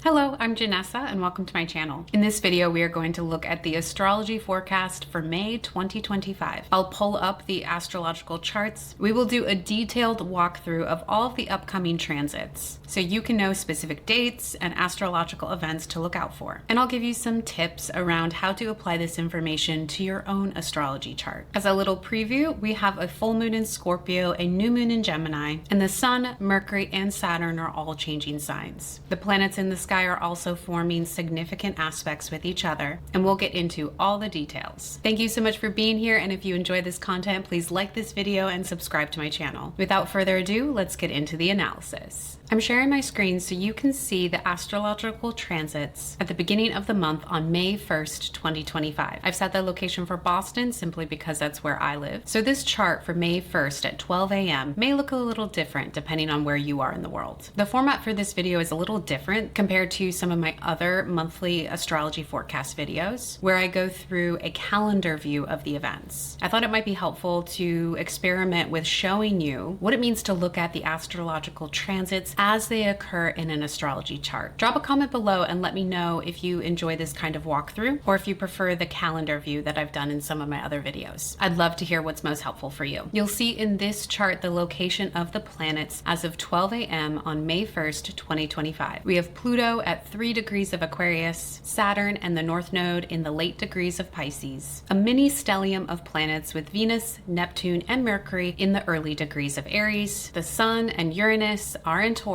Hello, I'm Janessa and welcome to my channel. In this video, we are going to look at the astrology forecast for May 2025. I'll pull up the astrological charts. We will do a detailed walkthrough of all of the upcoming transits so you can know specific dates and astrological events to look out for. And I'll give you some tips around how to apply this information to your own astrology chart. As a little preview, we have a full moon in Scorpio, a new moon in Gemini, and the Sun, Mercury, and Saturn are all changing signs. The planets in the sky are also forming significant aspects with each other, and we'll get into all the details. Thank you so much for being here, and if you enjoy this content, please like this video and subscribe to my channel. Without further ado, let's get into the analysis. I'm sharing my screen so you can see the astrological transits at the beginning of the month on May 1st, 2025. I've set the location for Boston simply because that's where I live. So this chart for May 1st at 12 a.m. may look a little different depending on where you are in the world. The format for this video is a little different compared to some of my other monthly astrology forecast videos, where I go through a calendar view of the events. I thought it might be helpful to experiment with showing you what it means to look at the astrological transits as they occur in an astrology chart. Drop a comment below and let me know if you enjoy this kind of walkthrough or if you prefer the calendar view that I've done in some of my other videos. I'd love to hear what's most helpful for you. You'll see in this chart the location of the planets as of 12 a.m. on May 1st, 2025. We have Pluto at 3 degrees of Aquarius, Saturn and the North Node in the late degrees of Pisces, a mini stellium of planets with Venus, Neptune, and Mercury in the early degrees of Aries. The Sun and Uranus are in Taurus.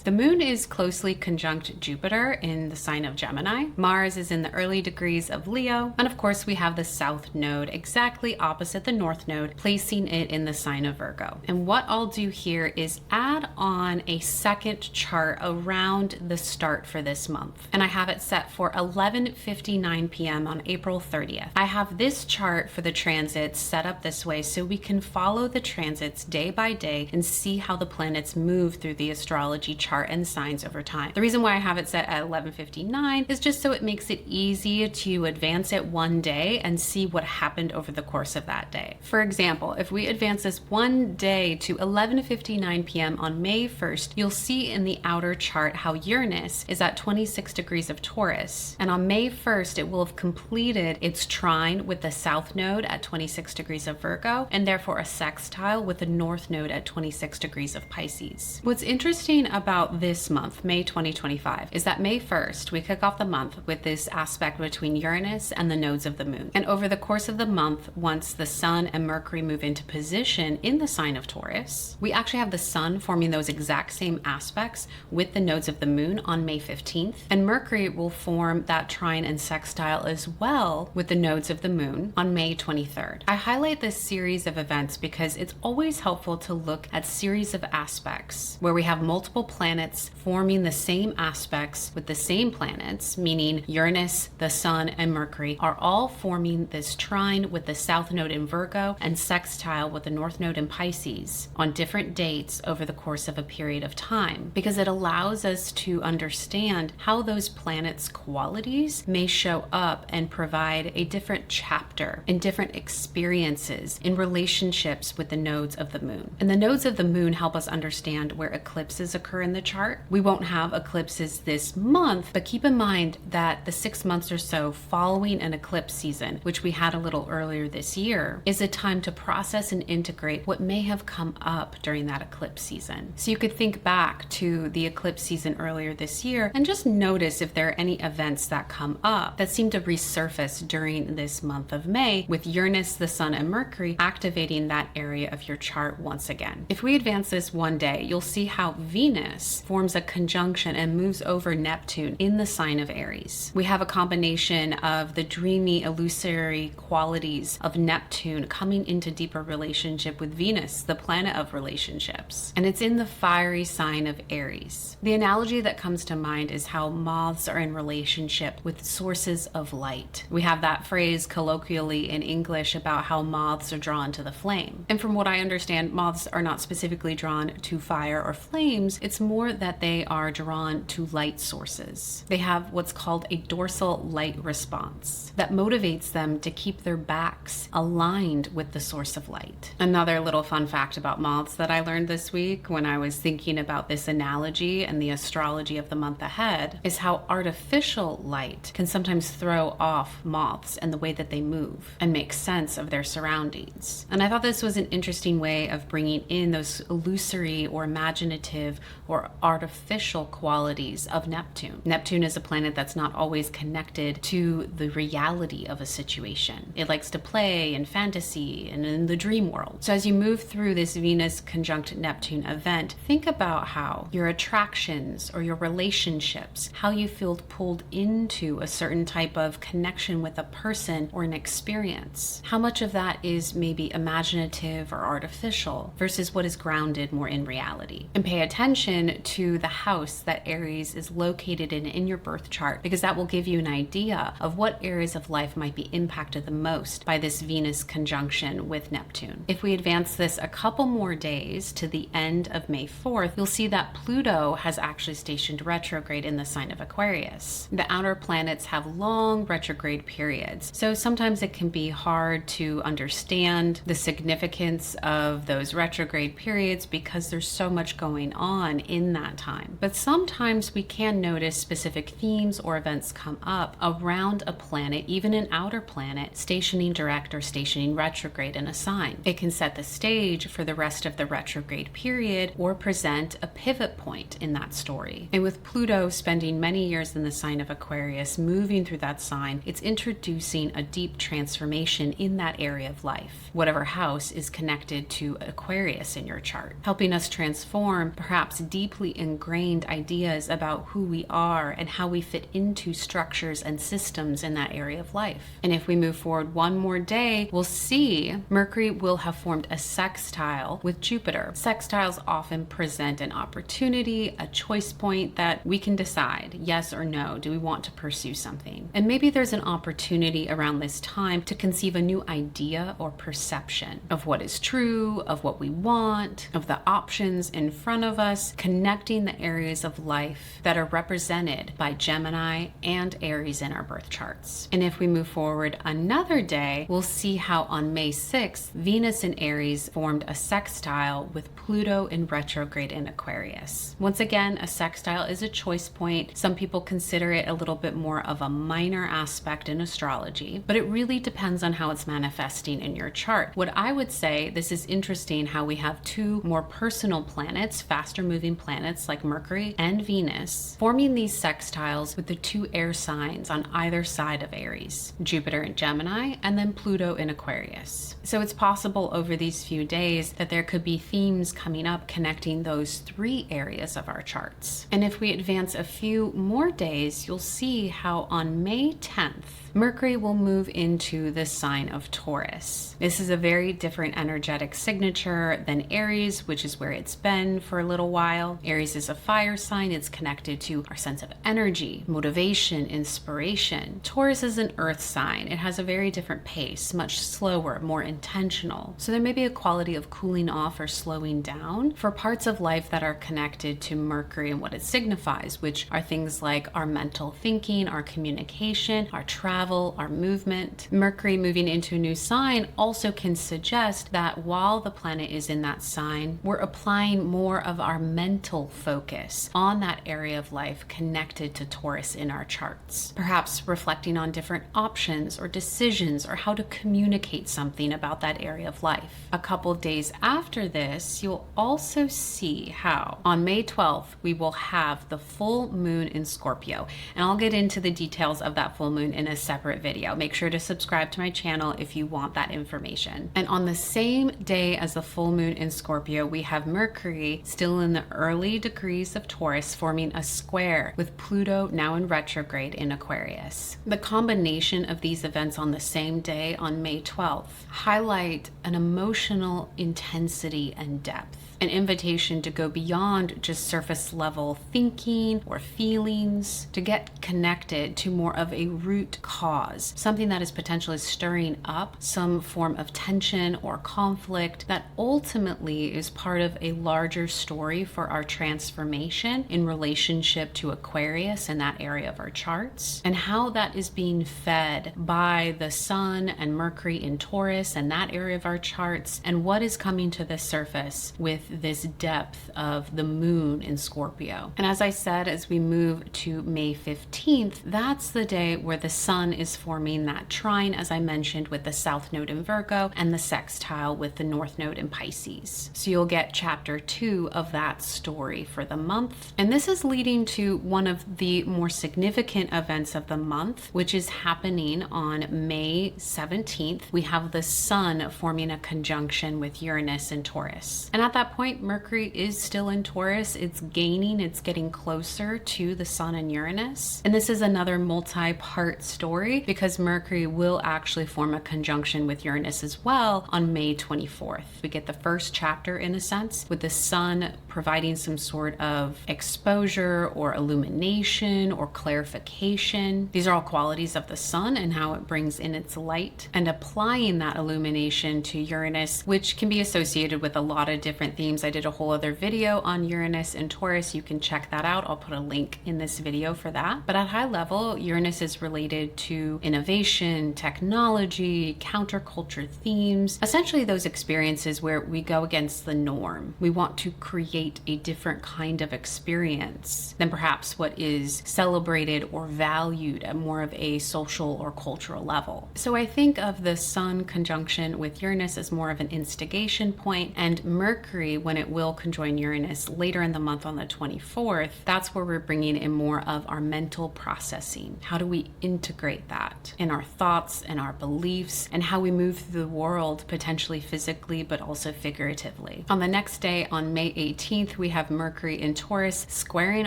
The Moon is closely conjunct Jupiter in the sign of Gemini. Mars is in the early degrees of Leo. And of course, we have the South Node exactly opposite the North Node, placing it in the sign of Virgo. And what I'll do here is add on a second chart around the start for this month. And I have it set for 11:59 p.m. on April 30th. I have this chart for the transits set up this way so we can follow the transits day by day and see how the planets move through the astrology chart and signs over time. The reason why I have it set at 11:59 is just so it makes it easy to advance it one day and see what happened over the course of that day. For example, if we advance this one day to 11:59 p.m. on May 1st, you'll see in the outer chart how Uranus is at 26 degrees of Taurus. And on May 1st, it will have completed its trine with the South Node at 26 degrees of Virgo, and therefore a sextile with the North Node at 26 degrees of Pisces. What's interesting about this month, May 2025, is that May 1st, we kick off the month with this aspect between Uranus and the nodes of the moon. And over the course of the month, once the Sun and Mercury move into position in the sign of Taurus, we actually have the Sun forming those exact same aspects with the nodes of the moon on May 15th. And Mercury will form that trine and sextile as well with the nodes of the moon on May 23rd. I highlight this series of events because it's always helpful to look at series of aspects where we have multiple planets forming the same aspects with the same planets, meaning Uranus, the Sun, and Mercury are all forming this trine with the South Node in Virgo and sextile with the North Node in Pisces on different dates over the course of a period of time, because it allows us to understand how those planets' qualities may show up and provide a different chapter and different experiences in relationships with the nodes of the moon. And the nodes of the moon help us understand where eclipses occur in the chart. We won't have eclipses this month, but keep in mind that the 6 months or so following an eclipse season, which we had a little earlier this year, is a time to process and integrate what may have come up during that eclipse season. So you could think back to the eclipse season earlier this year and just notice if there are any events that come up that seem to resurface during this month of May, with Uranus, the Sun, and Mercury activating that area of your chart once again. If we advance this one day, you'll see how Venus forms a conjunction and moves over Neptune in the sign of Aries. We have a combination of the dreamy, illusory qualities of Neptune coming into deeper relationship with Venus, the planet of relationships. And it's in the fiery sign of Aries. The analogy that comes to mind is how moths are in relationship with sources of light. We have that phrase colloquially in English about how moths are drawn to the flame. And from what I understand, moths are not specifically drawn to fire or flame, themes, it's more that they are drawn to light sources. They have what's called a dorsal light response that motivates them to keep their backs aligned with the source of light. Another little fun fact about moths that I learned this week when I was thinking about this analogy and the astrology of the month ahead is how artificial light can sometimes throw off moths and the way that they move and make sense of their surroundings. And I thought this was an interesting way of bringing in those illusory or imaginative or artificial qualities of Neptune. Neptune is a planet that's not always connected to the reality of a situation. It likes to play in fantasy and in the dream world. So as you move through this Venus conjunct Neptune event, think about how your attractions or your relationships, how you feel pulled into a certain type of connection with a person or an experience. How much of that is maybe imaginative or artificial versus what is grounded more in reality. And pay attention to the house that Aries is located in your birth chart, because that will give you an idea of what areas of life might be impacted the most by this Venus conjunction with Neptune. If we advance this a couple more days to the end of May 4th, you'll see that Pluto has actually stationed retrograde in the sign of Aquarius. The outer planets have long retrograde periods, so sometimes it can be hard to understand the significance of those retrograde periods because there's so much going on in that time. But sometimes we can notice specific themes or events come up around a planet, even an outer planet, stationing direct or stationing retrograde in a sign. It can set the stage for the rest of the retrograde period or present a pivot point in that story. And with Pluto spending many years in the sign of Aquarius, moving through that sign, it's introducing a deep transformation in that area of life, whatever house is connected to Aquarius in your chart, helping us transform perhaps deeply ingrained ideas about who we are and how we fit into structures and systems in that area of life. And if we move forward one more day, we'll see Mercury will have formed a sextile with Jupiter. Sextiles often present an opportunity, a choice point that we can decide yes or no. Do we want to pursue something? And maybe there's an opportunity around this time to conceive a new idea or perception of what is true, of what we want, of the options in front of us, connecting the areas of life that are represented by Gemini and Aries in our birth charts. And if we move forward another day, we'll see how on May 6th, Venus in Aries formed a sextile with Pluto in retrograde in Aquarius. Once again, a sextile is a choice point. Some people consider it a little bit more of a minor aspect in astrology, but it really depends on how it's manifesting in your chart. What I would say, this is interesting how we have two more personal planets, faster moving planets like Mercury and Venus, forming these sextiles with the two air signs on either side of Aries, Jupiter in Gemini and then Pluto in Aquarius. So it's possible over these few days that there could be themes coming up connecting those three areas of our charts. And if we advance a few more days, you'll see how on May 10th, Mercury will move into the sign of Taurus. This is a very different energetic signature than Aries, which is where it's been for a little while. Aries is a fire sign. It's connected to our sense of energy, motivation, inspiration. Taurus is an earth sign. It has a very different pace, much slower, more intentional. So there may be a quality of cooling off or slowing down for parts of life that are connected to Mercury and what it signifies, which are things like our mental thinking, our communication, our travel, our movement. Mercury moving into a new sign also can suggest that while the planet is in that sign, we're applying more of our mental focus on that area of life connected to Taurus in our charts. Perhaps reflecting on different options or decisions or how to communicate something about that area of life. A couple of days after this, you'll also see how on May 12th, we will have the full moon in Scorpio. And I'll get into the details of that full moon in a separate video. Make sure to subscribe to my channel if you want that information. And on the same day as the full moon in Scorpio, we have Mercury still in the early degrees of Taurus forming a square with Pluto now in retrograde in Aquarius. The combination of these events on the same day on May 12th highlight an emotional intensity and depth. an invitation to go beyond just surface level thinking or feelings, to get connected to more of a root cause, something that is potentially stirring up some form of tension or conflict that ultimately is part of a larger story for our transformation in relationship to Aquarius in that area of our charts, and how that is being fed by the Sun and Mercury in Taurus and that area of our charts, and what is coming to the surface with this depth of the moon in Scorpio. And as I said, as we move to May 15th, that's the day where the Sun is forming that trine, as I mentioned, with the South Node in Virgo and the sextile with the North Node in Pisces. So you'll get chapter 2 of that story for the month. And this is leading to one of the more significant events of the month, which is happening on May 17th. We have the Sun forming a conjunction with Uranus in Taurus. And at that point, Mercury is still in Taurus. It's gaining, it's getting closer to the Sun and Uranus. And this is another multi-part story because Mercury will actually form a conjunction with Uranus as well on May 24th. We get the first chapter, in a sense, with the Sun providing some sort of exposure or illumination or clarification. These are all qualities of the Sun and how it brings in its light, and applying that illumination to Uranus, which can be associated with a lot of different themes. I did a whole other video on Uranus and Taurus. You can check that out. I'll put a link in this video for that. But at high level, Uranus is related to innovation, technology, counterculture themes, essentially those experiences where we go against the norm. We want to create a different kind of experience than perhaps what is celebrated or valued at more of a social or cultural level. So I think of the Sun conjunction with Uranus as more of an instigation point, and Mercury, when it will conjoin Uranus later in the month on the 24th, that's where we're bringing in more of our mental processing. How do we integrate that in our thoughts and our beliefs, and how we move through the world, potentially physically, but also figuratively. On the next day, on May 18th, we have Mercury in Taurus squaring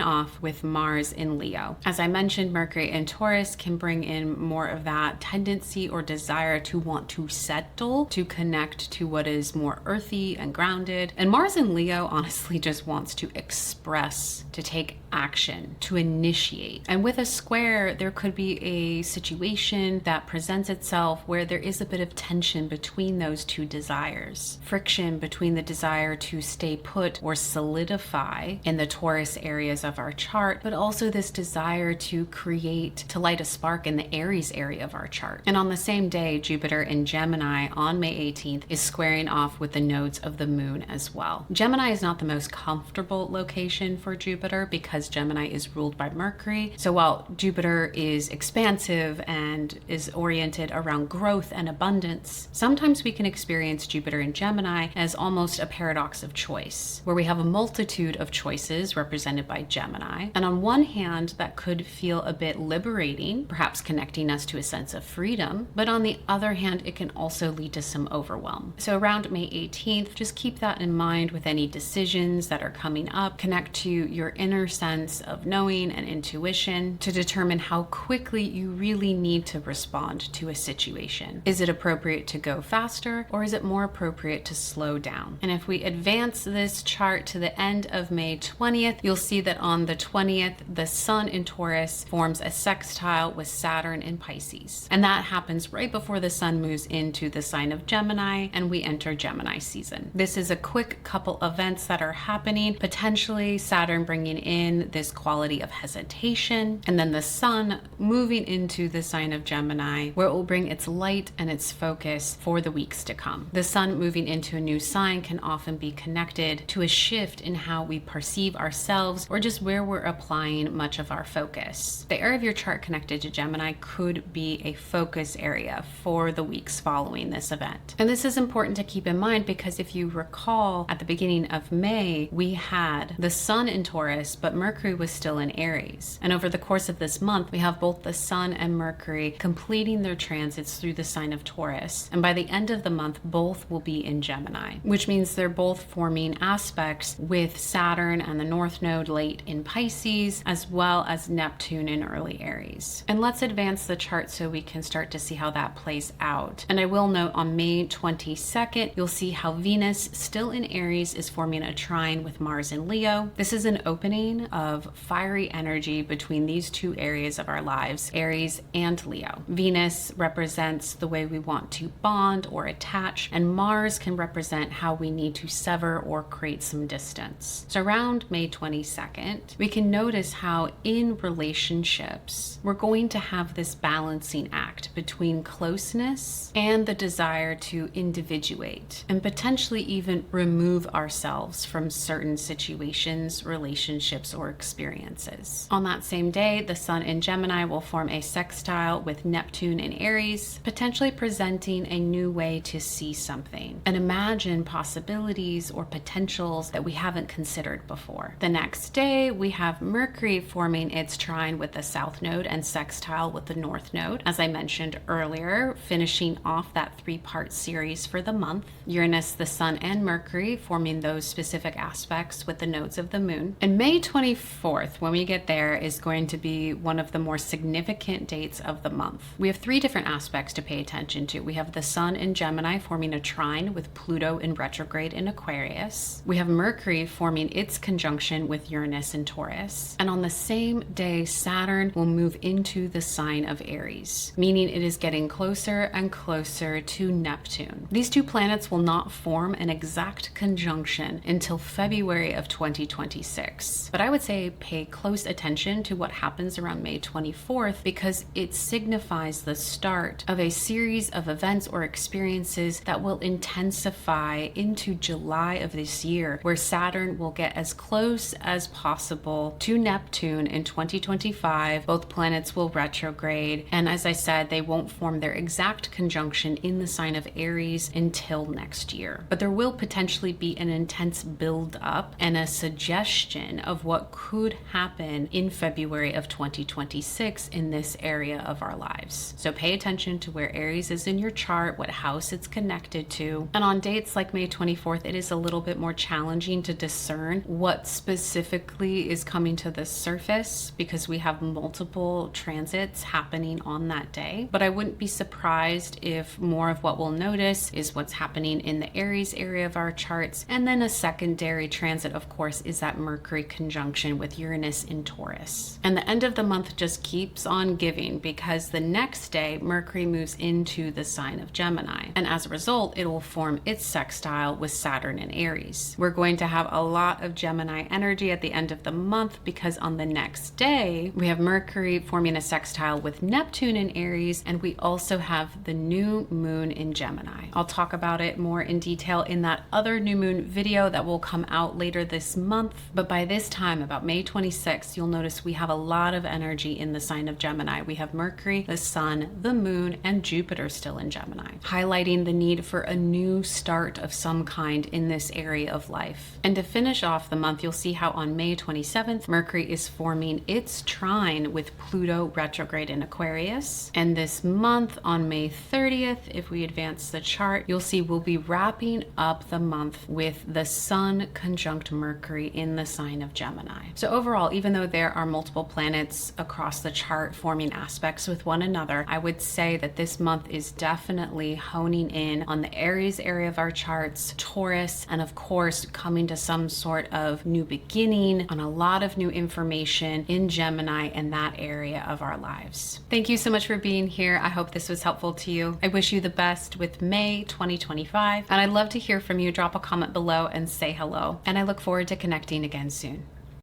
off with Mars in Leo. As I mentioned, Mercury in Taurus can bring in more of that tendency or desire to want to settle, to connect to what is more earthy and grounded. And Mars in Leo honestly just wants to express, to take action, to initiate. And with a square, there could be a situation that presents itself where there is a bit of tension between those two desires. Friction between the desire to stay put or solidify in the Taurus areas of our chart, but also this desire to create, to light a spark in the Aries area of our chart. And on the same day, Jupiter in Gemini on May 18th is squaring off with the nodes of the moon as well. Gemini is not the most comfortable location for Jupiter because Gemini is ruled by Mercury. So while Jupiter is expansive and is oriented around growth and abundance, sometimes we can experience Jupiter in Gemini as almost a paradox of choice, where we have a multitude of choices represented by Gemini. And on one hand, that could feel a bit liberating, perhaps connecting us to a sense of freedom. But on the other hand, it can also lead to some overwhelm. So around May 18th, just keep that in mind with any decisions that are coming up. Connect to your inner sense of knowing and intuition to determine how quickly you really need to respond to a situation. Is it appropriate to go faster, or is it more appropriate to slow down? And if we advance this chart to the end of May 20th, you'll see that on the 20th, the Sun in Taurus forms a sextile with Saturn in Pisces. And that happens right before the Sun moves into the sign of Gemini and we enter Gemini season. This is a quick couple events that are happening, potentially Saturn bringing in this quality of hesitation, and then the Sun moving into the sign of Gemini, where it will bring its light and its focus for the weeks to come. The Sun moving into a new sign can often be connected to a shift in how we perceive ourselves, or just where we're applying much of our focus. The area of your chart connected to Gemini could be a focus area for the weeks following this event. And this is important to keep in mind because if you recall, at the beginning of May, we had the Sun in Taurus, but Mercury Mercury was still in Aries. And over the course of this month, we have both the Sun and Mercury completing their transits through the sign of Taurus. And by the end of the month, both will be in Gemini, which means they're both forming aspects with Saturn and the North Node late in Pisces, as well as Neptune in early Aries. And let's advance the chart so we can start to see how that plays out. And I will note on May 22nd, you'll see how Venus, still in Aries, is forming a trine with Mars in Leo. This is an opening of fiery energy between these two areas of our lives, Aries and Leo. Venus represents the way we want to bond or attach, and Mars can represent how we need to sever or create some distance. So around May 22nd, we can notice how in relationships, we're going to have this balancing act between closeness and the desire to individuate and potentially even remove ourselves from certain situations, relationships, or experiences. On that same day, the Sun in Gemini will form a sextile with Neptune in Aries, potentially presenting a new way to see something and imagine possibilities or potentials that we haven't considered before. The next day, we have Mercury forming its trine with the South Node and sextile with the North Node, as I mentioned earlier, finishing off that three-part series for the month. Uranus, the Sun, and Mercury forming those specific aspects with the nodes of the Moon. And May 24th, when we get there, is going to be one of the more significant dates of the month. We have three different aspects to pay attention to. We have the Sun in Gemini forming a trine with Pluto in retrograde in Aquarius. We have Mercury forming its conjunction with Uranus in Taurus. And on the same day, Saturn will move into the sign of Aries, meaning it is getting closer and closer to Neptune. These two planets will not form an exact conjunction until February of 2026. But I would say pay close attention to what happens around May 24th because it signifies the start of a series of events or experiences that will intensify into July of this year, where Saturn will get as close as possible to Neptune in 2025. Both planets will retrograde, and as I said, they won't form their exact conjunction in the sign of Aries until next year. But there will potentially be an intense build up and a suggestion of what could happen in February of 2026 in this area of our lives. So pay attention to where Aries is in your chart, what house it's connected to. And on dates like May 24th, it is a little bit more challenging to discern what specifically is coming to the surface because we have multiple transits happening on that day. But I wouldn't be surprised if more of what we'll notice is what's happening in the Aries area of our charts. And then a secondary transit, of course, is that Mercury conjunction with Uranus in Taurus. And the end of the month just keeps on giving because the next day, Mercury moves into the sign of Gemini. And as a result, it will form its sextile with Saturn in Aries. We're going to have a lot of Gemini energy at the end of the month because on the next day, we have Mercury forming a sextile with Neptune in Aries, and we also have the new moon in Gemini. I'll talk about it more in detail in that other new moon video that will come out later this month. But by this time, about May 26th, you'll notice we have a lot of energy in the sign of Gemini. We have Mercury, the Sun, the Moon, and Jupiter still in Gemini, highlighting the need for a new start of some kind in this area of life. And to finish off the month, you'll see how on May 27th, Mercury is forming its trine with Pluto retrograde in Aquarius. And this month, on May 30th, if we advance the chart, you'll see we'll be wrapping up the month with the Sun conjunct Mercury in the sign of Gemini. So overall, even though there are multiple planets across the chart forming aspects with one another, I would say that this month is definitely honing in on the Aries area of our charts, Taurus, and of course, coming to some sort of new beginning on a lot of new information in Gemini and that area of our lives. Thank you so much for being here. I hope this was helpful to you. I wish you the best with May 2025, and I'd love to hear from you. Drop a comment below and say hello, and I look forward to connecting again soon.